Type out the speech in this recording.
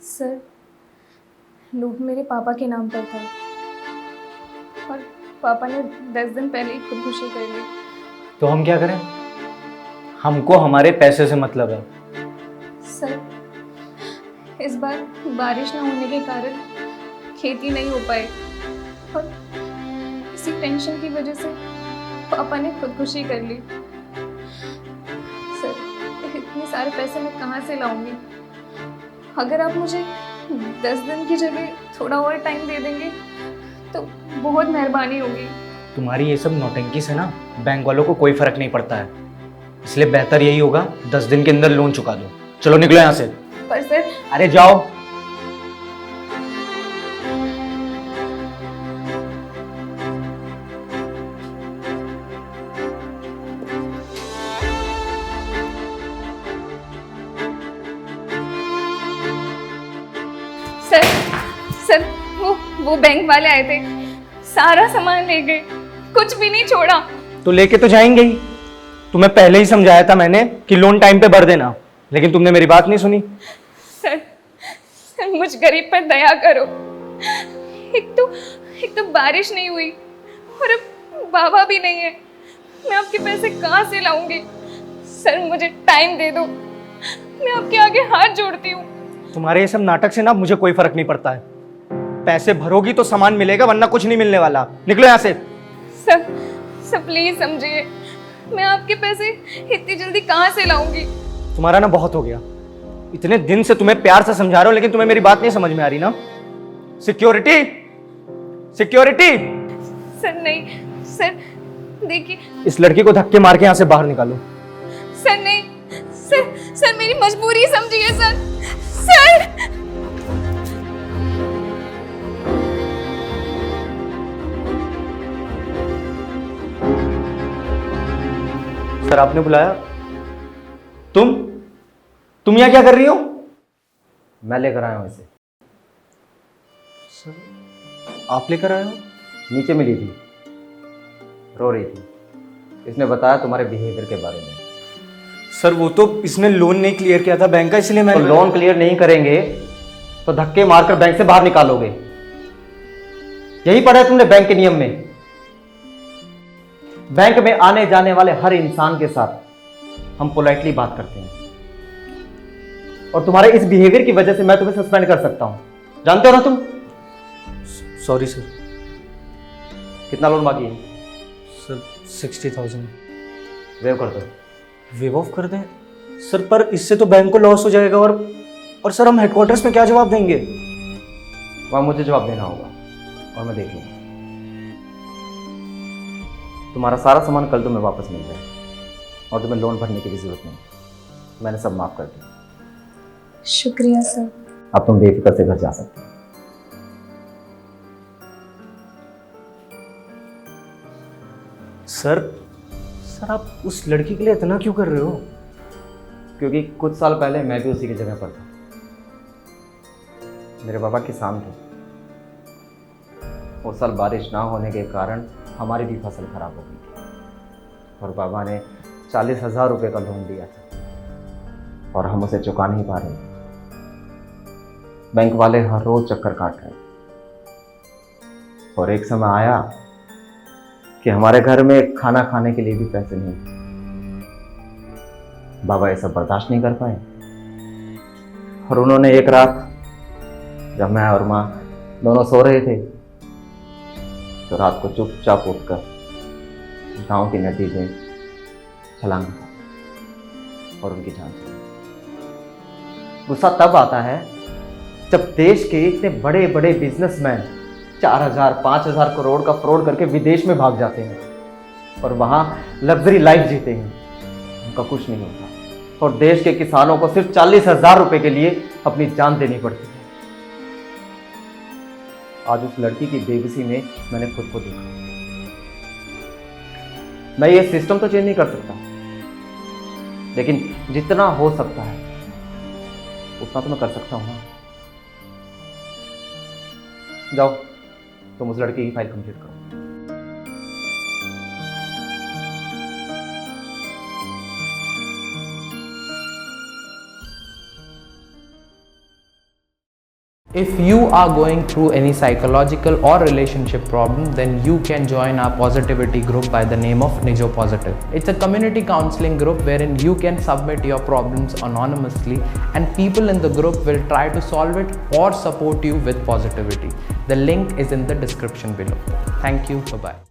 Sir, loan मेरे पापा के नाम पर था और पापा ने 10 दिन पहले ही खुदकुशी कर ली। तो हम क्या करें? हमको हमारे पैसे से मतलब है। सर, इस बार बारिश ना होने के कारण खेती नहीं हो पाई और इसी टेंशन की वजह से पापा ने खुदकुशी कर ली। सर, इतने सारे पैसे मैं कहाँ से लाऊंगी? अगर आप मुझे 10 दिन की जगह थोड़ा और टाइम दे देंगे तो बहुत मेहरबानी होगी। तुम्हारी ये सब नौटंकी से ना बैंक वालों को कोई फर्क नहीं पड़ता है, इसलिए बेहतर यही होगा 10 दिन के अंदर लोन चुका दो। चलो निकलो यहाँ से। पर सर, अरे जाओ। सर, सर, वो बैंक वाले आए थे, सारा सामान ले गए, कुछ भी नहीं छोड़ा। तो लेके तो जाएंगे ही। तुम्हें पहले ही समझाया था मैंने कि लोन टाइम पे भर देना, लेकिन तुमने मेरी बात नहीं सुनी। सर, सर, मुझ गरीब पर दया करो। एक तो बारिश नहीं हुई और अब बाबा भी नहीं है। मैं आपके पैसे कहाँ से लाऊंगी? सर, मुझे टाइम दे दो, मैं आपके आगे हाथ जोड़ती हूँ। तुम्हारे ये सब नाटक से ना मुझे कोई फर्क नहीं पड़ता है। पैसे भरोगी तो सामान मिलेगा, वरना कुछ नहीं मिलने वाला। निकलो यहाँ से। सर, सर प्लीज समझिए, मैं आपके पैसे इतनी जल्दी कहाँ से लाऊंगी? तुम्हारा ना बहुत हो गया। इतने दिन से तुम्हें प्यार से समझा रहा हूं, लेकिन तुम्हें मेरी बात नहीं समझ में आ रही ना। Security, security. सर नहीं, सर देखिए। इस लड़की को धक्के मार के यहाँ से बाहर निकालो। सर नहीं, सर, सर मेरी मजबूरी समझिए सर। सर, सर आपने बुलाया? तुम यहाँ क्या कर रही हो? मैं लेकर आया हूँ इसे। सर आप लेकर आए हो? नीचे मिली थी, रो रही थी। इसने बताया तुम्हारे बिहेवियर के बारे में। सर वो तो इसने लोन नहीं क्लियर किया था बैंक का, इसलिए तो मैंने लोन क्लियर नहीं करेंगे तो धक्के मारकर बैंक से बाहर निकालोगे। यही पढ़ा है तुमने बैंक के नियम में। बैंक में आने जाने वाले हर इंसान के साथ हम पोलाइटली बात करते हैं, और तुम्हारे इस बिहेवियर की वजह से मैं तुम्हें सस्पेंड कर सकता हूं। जानते हो ना तुम? Sorry sir. कितना लोन बाकी है? सर 60,000 वेव कर दो। वेव ऑफ कर दें? सर पर इससे तो बैंक को लॉस हो जाएगा, और सर हम हेडक्वार्टर्स में क्या जवाब देंगे? वहां मुझे जवाब देना होगा और मैं देख लूंगा। तुम्हारा सारा सामान कल तुम्हें वापस मिल जाएगा और तुम्हें लोन भरने की भी जरूरत नहीं। मैंने सब माफ कर दिया। शुक्रिया सर। अब तुम बेफिक्र से घर जा सकते हो। सर आप उस लड़की के लिए इतना क्यों कर रहे हो? क्योंकि कुछ साल पहले मैं भी उसी की जगह पर था। मेरे बाबा किसान थे। उस साल बारिश ना होने के कारण हमारी भी फसल खराब हो गई थी और बाबा ने 40,000 रुपये का लोन दिया था और हम उसे चुका नहीं पा रहे थे। बैंक वाले हर रोज चक्कर काट रहे और एक समय आया कि हमारे घर में खाना खाने के लिए भी पैसे नहीं थे। बाबा ये सब बर्दाश्त नहीं कर पाए और उन्होंने एक रात, जब मैं और माँ दोनों सो रहे थे, तो रात को चुपचाप उठकर गांव की नदी में छलांग लगा और उनकी जान चली। गुस्सा तब आता है जब देश के इतने बड़े बड़े बिजनेसमैन 4,000 5,000 करोड़ का फ्रॉड करके विदेश में भाग जाते हैं और वहां लग्जरी लाइफ जीते हैं। उनका कुछ नहीं होता और देश के किसानों को सिर्फ 40,000 रुपए के लिए अपनी जान देनी पड़ती है। आज उस लड़की की बेबसी में मैंने खुद को देखा। मैं ये सिस्टम तो चेंज नहीं कर सकता, लेकिन जितना हो सकता है उतना तो मैं कर सकता हूं ना। जाओ, तुम उस लड़की की फाइल कंप्लीट करो। If you are going through any psychological or relationship problem, then you can join our positivity group by the name of Nijo Positive. It's a community counseling group wherein you can submit your problems anonymously and people in the group will try to solve it or support you with positivity. The link is in the description below. Thank you. Bye-bye.